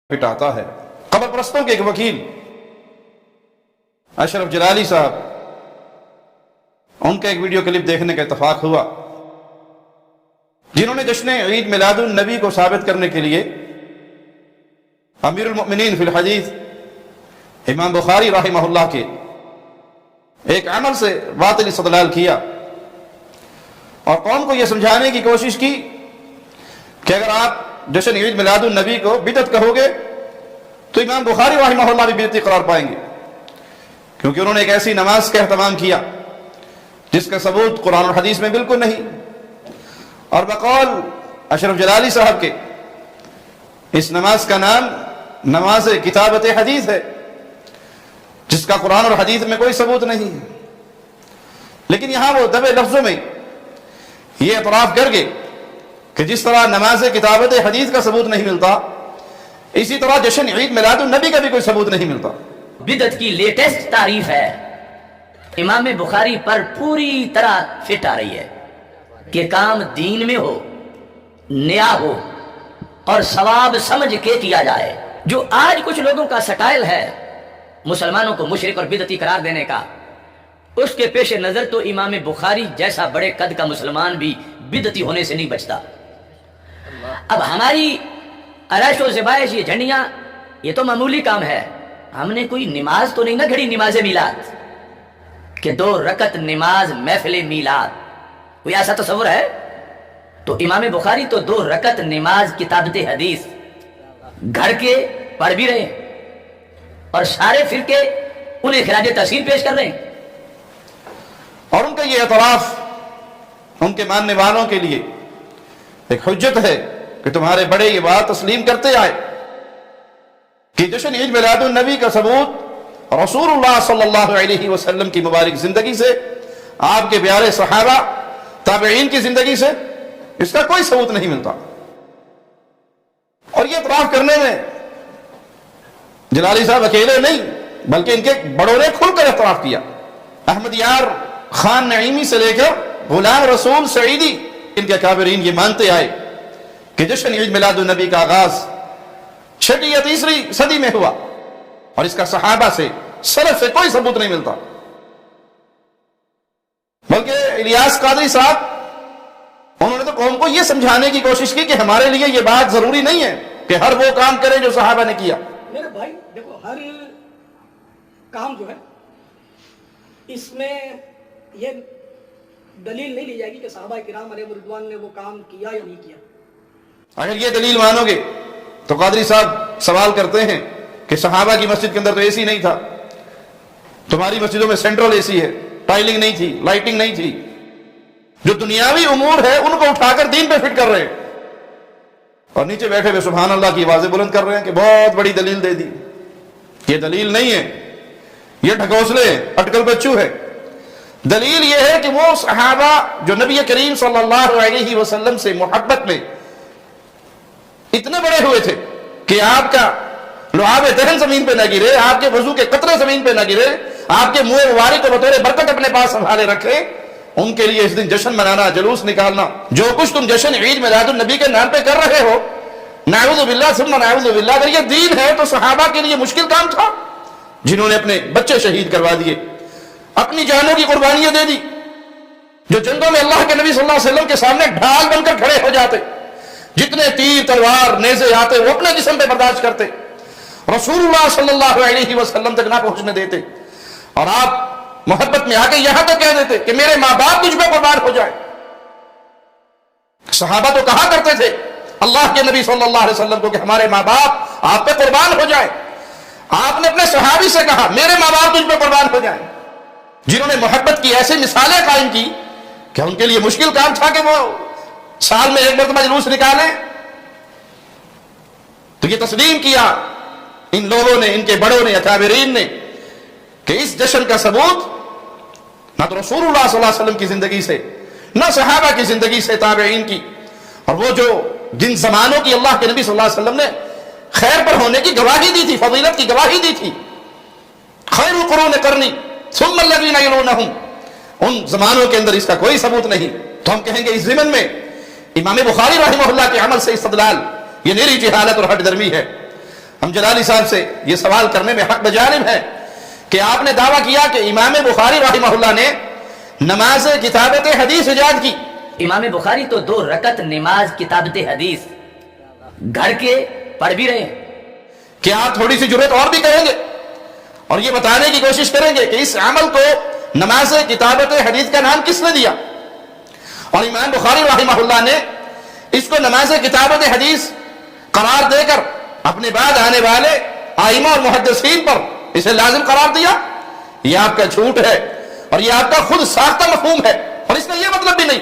پٹاتا ہے۔ قبر پرستوں کے ایک وکیل اشرف جلالی صاحب، ان کا ایک ویڈیو کلپ دیکھنے کا اتفاق ہوا، جنہوں نے جشن عید میلاد النبی کو ثابت کرنے کے لیے امیر المؤمنین فی الحدیث امام بخاری رحمہ اللہ کے ایک عمل سے باطل استدلال کیا اور قوم کو یہ سمجھانے کی کوشش کی کہ اگر آپ جشن عید میلاد النبی کو بدعت کہو گے تو امام بخاری رحمہ اللہ بھی بدعتی قرار پائیں گے، کیونکہ انہوں نے ایک ایسی نماز کا اہتمام کیا جس کا ثبوت قرآن اور حدیث میں بالکل نہیں، اور بقول اشرف جلالی صاحب کے اس نماز کا نام نماز کتابت حدیث ہے، جس کا قرآن اور حدیث میں کوئی ثبوت نہیں ہے۔ لیکن یہاں وہ دبے لفظوں میں یہ اعتراف کر گئے کہ جس طرح نماز کتابت حدیث کا ثبوت نہیں ملتا، اسی طرح جشن عید میلاد النبی کا بھی کوئی ثبوت نہیں ملتا۔ بدعت کی لیٹسٹ تعریف ہے، امام بخاری پر پوری طرح فٹ آ رہی ہے کہ کام دین میں ہو، نیا ہو اور ثواب سمجھ کے کیا جائے۔ جو آج کچھ لوگوں کا سٹائل ہے مسلمانوں کو مشرک اور بدعتی قرار دینے کا، اس کے پیش نظر تو امام بخاری جیسا بڑے قد کا مسلمان بھی بدعتی ہونے سے نہیں بچتا۔ اب ہماری عرائش و ذبائش، یہ جھنڈیاں، یہ تو معمولی کام ہے، ہم نے کوئی نماز تو نہیں نہ گھڑی نماز میلاد کہ 2 رکعت نماز محفل میلاد، کوئی ایسا تصور ہے؟ تو امام بخاری تو 2 رکعت نماز کتابت حدیث گھڑ کے پڑھ بھی رہے ہیں اور سارے فرقے انہیں خراج تحسین پیش کر رہے ہیں۔ اور ان کا یہ اعتراف ان کے ماننے والوں کے لیے ایک حجت ہے کہ تمہارے بڑے یہ بات تسلیم کرتے آئے کہ جشن عید میلاد النبی کا ثبوت رسول اللہ صلی اللہ علیہ وسلم کی مبارک زندگی سے، آپ کے پیارے صحابہ تابعین کی زندگی سے اس کا کوئی ثبوت نہیں ملتا۔ اور یہ اعتراف کرنے میں جلالی صاحب اکیلے نہیں بلکہ ان کے بڑوں نے کھل کر اعتراف کیا۔ احمد یار خان نعیمی سے لے کر غلام رسول سعیدی، ان کے اکابرین یہ مانتے آئے کہ جشن عید میلاد النبی کا آغاز 6 یا 3 صدی میں ہوا اور اس کا صحابہ سے سلف سے کوئی ثبوت نہیں ملتا۔ بلکہ الیاس قادری صاحب، انہوں نے تو قوم کو یہ سمجھانے کی کوشش کی کہ ہمارے لیے یہ بات ضروری نہیں ہے کہ ہر وہ کام کرے جو صحابہ نے کیا۔ میرے بھائی دیکھو، ہر کام جو ہے اس میں یہ دلیل نہیں لی جائے گی کہ صحابہ کرام علیہ رضوان نے وہ کام کیا یا نہیں کیا۔ اگر یہ دلیل مانو گے تو قادری صاحب سوال کرتے ہیں کہ صحابہ کی مسجد کے اندر تو اے سی نہیں تھا، تمہاری مسجدوں میں سینٹرل اے سی ہے، ٹائلنگ نہیں تھی، لائٹنگ نہیں تھی، جو دنیاوی امور ہے ان کو اٹھا کر دین پہ فٹ کر رہے ہیں اور نیچے بیٹھے ہوئے سبحان اللہ کی آوازیں بلند کر رہے ہیں کہ بہت بڑی دلیل دے دی۔ یہ دلیل نہیں ہے، یہ ڈھکوسلے اٹکل بچو ہے۔ دلیل یہ ہے کہ وہ صحابہ جو نبی کریم صلی اللہ علیہ وسلم سے محبت میں اتنے بڑے ہوئے تھے کہ آپ کا لعاب دہن زمین پہ نہ گرے، آپ کے وضو کے قطرے زمین پہ نہ گرے، آپ کے منہ مبارک کو بطور برکت اپنے پاس سنبھالے رکھے، ان کے لیے اس دن جشن منانا، جلوس نکالنا، جو کچھ تم جشن عید میلاد النبی کے نام پہ کر رہے ہو، نعوذ باللہ ثم نعوذ باللہ، اگر یہ دین ہے تو صحابہ کے لیے مشکل کام تھا جنہوں نے اپنے بچے شہید کروا دیے، اپنی جانوں کی قربانیاں دے دی، جو جنگوں میں اللہ کے نبی صلی اللہ علیہ وسلم کے سامنے ڈھال بن کر کھڑے ہو جاتے، جتنے تیر تلوار نیزے آتے وہ اپنے جسم پہ برداشت کرتے، رسول اللہ صلی اللہ علیہ وسلم تک نہ پہنچنے دیتے، اور آپ محبت میں آ کے یہاں تک کہہ دیتے کہ میرے ماں باپ تجھ پہ قربان ہو جائے۔ صحابہ تو کہا کرتے تھے اللہ کے نبی صلی اللہ علیہ وسلم کو کہ ہمارے ماں باپ آپ پہ قربان ہو جائیں۔ آپ نے اپنے صحابی سے کہا میرے ماں باپ تجھ پہ قربان ہو جائیں، جنہوں نے محبت کی ایسی مثالیں قائم کی کہ ان کے لیے مشکل کام تھا کہ وہ سال میں 1 مرتبہ جلوس نکالیں۔ تو یہ تسلیم کیا ان لوگوں نے، ان کے بڑوں نے، اکابرین نے، کہ اس جشن کا ثبوت نہ تو رسول اللہ صلی اللہ علیہ وسلم کی زندگی سے، نہ صحابہ کی زندگی سے، تابعین کی، اور وہ جو جن زمانوں کی اللہ کے نبی صلی اللہ علیہ وسلم نے خیر پر ہونے کی گواہی دی تھی، فضیلت کی گواہی دی تھی، خیر القرون قرنی ثم الذین یلونہم، ان زمانوں کے اندر اس کا کوئی ثبوت نہیں۔ تو ہم کہیں گے اس ضمن میں امام بخاری رحمہ اللہ کے عمل سے استدلال یہ میری جہالت اور ہٹ درمی ہے۔ ہم جلالی صاحب سے یہ سوال کرنے میں حق بجانب ہے کہ آپ نے دعویٰ کیا کہ امام بخاری رحمہ اللہ نے نماز کتابت حدیث ایجاد کی. امام بخاری تو 2 رکعت نماز کتابت حدیث گھر کے پڑھ بھی رہے ہیں. کیا آپ تھوڑی سی جرات اور بھی کریں گے اور یہ بتانے کی کوشش کریں گے کہ اس عمل کو نماز کتابت حدیث کا نام کس نے دیا؟ اور امام بخاری رحمہ اللہ نے اس کو نماز کتابت حدیث قرار دے کر اپنے بعد آنے والے ائمہ اور محدثین پر اسے لازم قرار دیا. یہ آپ کا جھوٹ ہے اور یہ آپ کا خود ساختہ مفہوم ہے. اور اس کا یہ مطلب بھی نہیں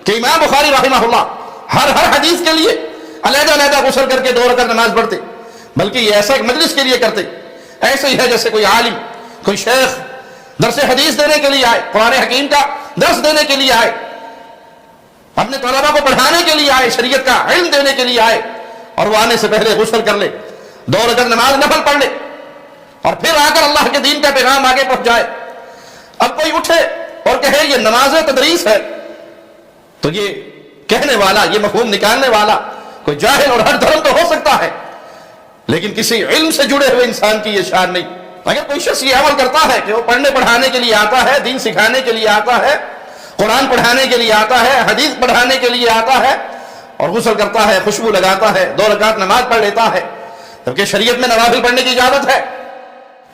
کہ امام بخاری رحمہ اللہ ہر حدیث کے لیے علیحدہ علیحدہ غسل کر کے 2 رکعت نماز پڑھتے، بلکہ یہ ایسا ایک مجلس کے لیے کرتے. ایسے ہی ہے جیسے کوئی عالم، کوئی شیخ درس حدیث دینے کے لیے آئے، قرآن حکیم کا درس دینے کے لیے آئے، اپنے طلبہ کو پڑھانے کے لیے آئے، شریعت کا علم دینے کے لیے آئے، اور وہ آنے سے پہلے غسل کر لے، 2 رکعت نماز نفل پڑھ لے، اور پھر آ کر اللہ کے دین کا پیغام آگے پہنچائے. اب کوئی اٹھے اور کہے یہ نماز تدریس ہے، تو یہ کہنے والا، یہ مفہوم نکالنے والا کوئی جاہل اور ہر دھرم تو ہو سکتا ہے، لیکن کسی علم سے جڑے ہوئے انسان کی یہ شان نہیں. اگر کوئی شخص یہ عمل کرتا ہے کہ وہ پڑھنے پڑھانے کے لیے آتا ہے، دین سکھانے کے لیے آتا ہے، قرآن پڑھانے کے لیے آتا ہے، حدیث پڑھانے کے لیے آتا ہے، اور غسل کرتا ہے، خوشبو لگاتا ہے، 2 رکعت نماز پڑھ لیتا ہے، جبکہ شریعت میں نوافل پڑھنے کی اجازت ہے،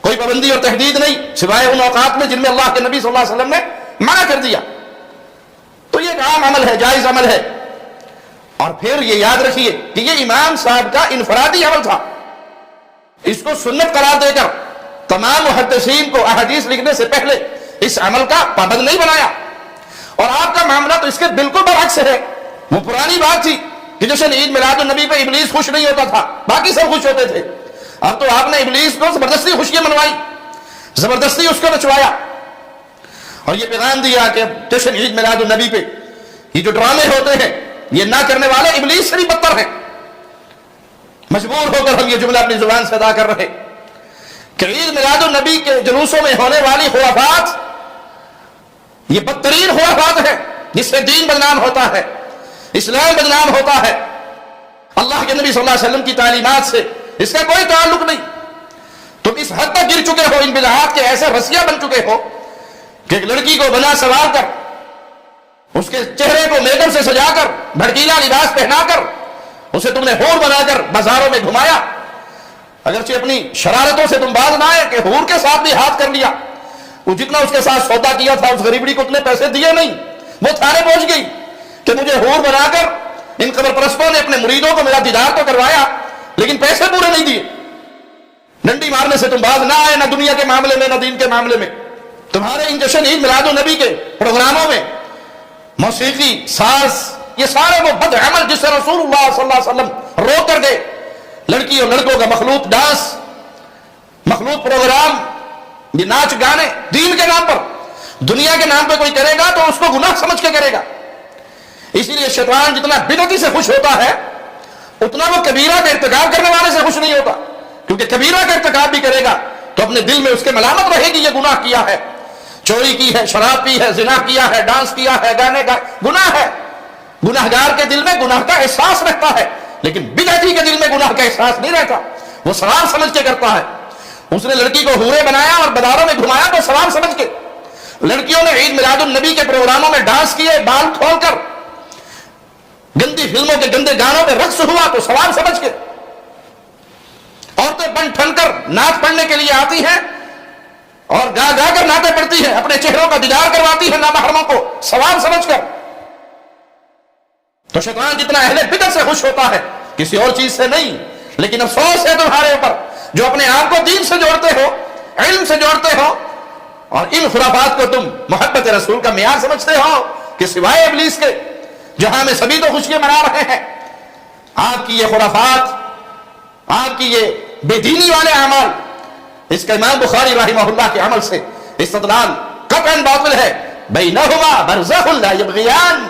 کوئی پابندی اور تحدید نہیں سوائے ان اوقات میں جن میں اللہ کے نبی صلی اللہ علیہ وسلم نے منع کر دیا، تو یہ ایک عام عمل ہے، جائز عمل ہے. اور پھر یہ یاد رکھیے کہ یہ امام صاحب کا انفرادی عمل تھا. اس کو سنت قرار دے کر تمام محدثین کو احادیث لکھنے سے پہلے اس عمل کا پابند نہیں بنایا. اور آپ کا معاملہ تو اس کے بالکل برعکس ہے. وہ پرانی بات تھی کہ جشن عید میلاد النبی پہ ابلیس خوش نہیں ہوتا تھا، باقی سب خوش ہوتے تھے. اب تو آپ نے ابلیس کو زبردستی خوشیاں منوائی، زبردستی اس کو نچوایا، اور یہ پیغام دیا کہ جشن عید میلاد النبی پہ یہ جو ڈرامے ہوتے ہیں یہ نہ کرنے والے ابلیس سے بھی بدتر ہیں. مجبور ہو کر ہم یہ جملہ اپنی زبان سے ادا کر رہے کہ عید میلاد النبی کے جلوسوں میں ہونے والی خرافات یہ بدترین خرافات ہیں جس سے دین بدنام ہوتا ہے، اسلام بدنام ہوتا ہے. اللہ کے نبی صلی اللہ علیہ وسلم کی تعلیمات سے اس کا کوئی تعلق نہیں. تم اس حد تک گر چکے ہو، ان بدعات کے ایسے رسیا بن چکے ہو کہ ایک لڑکی کو بنا سوار کر، اس کے چہرے کو میک اپ سے سجا کر، بھڑکیلا لباس پہنا کر اسے تم نے حور بنا کر بازاروں میں گھمایا. اگرچہ اپنی شرارتوں سے تم باز نہ آئے کہ حور کے ساتھ بھی ہاتھ کر لیا. وہ جتنا اس کے ساتھ سودا کیا تھا اس غریبڑی کو اتنے پیسے دیے نہیں، وہ تھانے پہنچ گئی کہ مجھے حور بنا کر ان قبر پرستوں نے اپنے مریدوں کو میرا دیدار تو کروایا لیکن پیسے پورے نہیں دیے. ڈنڈی مارنے سے تم باز نہ آئے، نہ دنیا کے معاملے میں نہ دین کے معاملے میں. تمہارے ان جشن عید میلاد النبی کے پروگراموں میں موسیقی، ساز، یہ سارے وہ بد عمل جس سے رسول اللہ صلی اللہ علیہ وسلم رو کر گئے. لڑکی اور لڑکوں کا مخلوط ڈانس، مخلوط پروگرام، یہ ناچ گانے دین کے نام پر، دنیا کے نام پہ کوئی کرے گا تو اس کو گناہ سمجھ کے کرے گا. اسی لیے شیطان جتنا بدعتی سے خوش ہوتا ہے اتنا وہ کبیرہ کا ارتکاب کرنے والے سے خوش نہیں ہوتا، کیونکہ کبیرہ کا ارتکاب بھی کرے گا تو اپنے دل میں اس کے ملامت رہے گی یہ گناہ کیا ہے، چوری کی ہے، شراب پی ہے، زنا کیا ہے، ڈانس کیا ہے، گانے گائے، گناہ ہے. گناہگار کے دل میں گناہ کا احساس رہتا ہے لیکن بدعتی کے دل میں گناہ کا احساس نہیں رہتا، وہ ثواب سمجھ کے کرتا ہے. اس نے لڑکی کو حورے بنایا اور بازاروں میں گھمایا تو ثواب سمجھ کے. لڑکیوں نے عید میلاد النبی کے پروگراموں میں ڈانس کیے، بال کھول کر، گندی فلموں کے گندے گانوں میں رقص ہوا تو ثواب سمجھ کے. عورتیں بن ٹھن کر نعت پڑھنے کے لیے آتی ہیں اور گا گا کر نعتیں پڑھتی ہیں، اپنے چہروں کا دیدار کرواتی ہیں نامحرموں کو ثواب سمجھ کر. تو شیطان جتنا اہل بدعت سے خوش ہوتا ہے کسی اور چیز سے نہیں. لیکن افسوس ہے تمہارے اوپر جو اپنے آپ کو دین سے جوڑتے ہو، علم سے جوڑتے ہو، اور ان خرافات کو تم محبت رسول کا معیار سمجھتے ہو کہ سوائے ابلیس کے جہاں میں سبھی تو خوشیاں منا رہے ہیں. آپ کی یہ خرافات، آپ کی یہ بے دینی والے اعمال، اس کا امام بخاری رحمہ اللہ کے عمل سے استدلال قطعاً باطل ہے. بینہما برزخ لا یبغیان،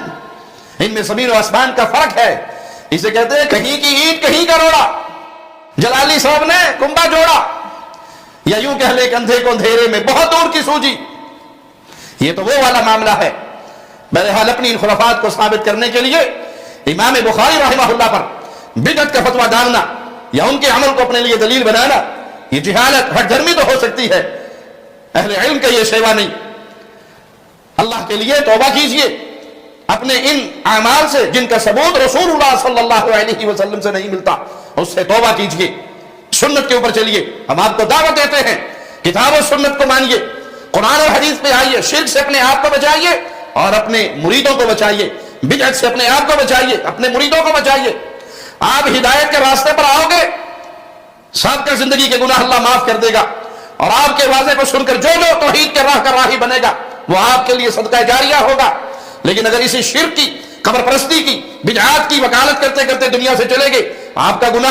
ان میں زمین و آسمان کا فرق ہے. اسے کہتے ہیں کہیں کی اینٹ کہیں کا روڑا. جلالی صاحب نے کنبا جوڑا، یا یوں کہہ لے کہ اندھے کو اندھیرے میں بہت دور کی سوجی. یہ تو وہ والا معاملہ ہے. بہرحال اپنی ان خرافات کو ثابت کرنے کے لیے امام بخاری رحمہ اللہ پر بدعت کا فتویٰ ڈالنا یا ان کے عمل کو اپنے لیے دلیل بنانا، یہ جہالت ہٹ دھرمی تو ہو سکتی ہے، اہل علم کا یہ سیوا نہیں۔ اللہ کے لیے توبہ کیجئے اپنے ان اعمال سے جن کا ثبوت رسول اللہ صلی اللہ علیہ وسلم سے نہیں ملتا، اس سے توبہ کیجئے، سنت کے اوپر چلیے۔ ہم آپ کو دعوت دیتے ہیں کتاب و سنت کو مانیے، قرآن اور حدیث پہ آئیے، شرک سے اپنے آپ کو بچائیے اور اپنے مریدوں کو بچائیے، بدعت سے اپنے آپ کو بچائیے، اپنے مریدوں کو بچائیے۔ آپ ہدایت کے راستے پر آؤ گے، سابقہ زندگی کے گناہ اللہ معاف کر دے گا، اور آپ کے واضح کو سن کر جو توحید کے راہ کا راہی بنے گا وہ آپ کے لیے صدقہ جاریہ ہوگا۔ لیکن اگر اسی شرک کی، قبر پرستی کی، بدعات کی وکالت کرتے کرتے دنیا سے چلے گئے، آپ کا گناہ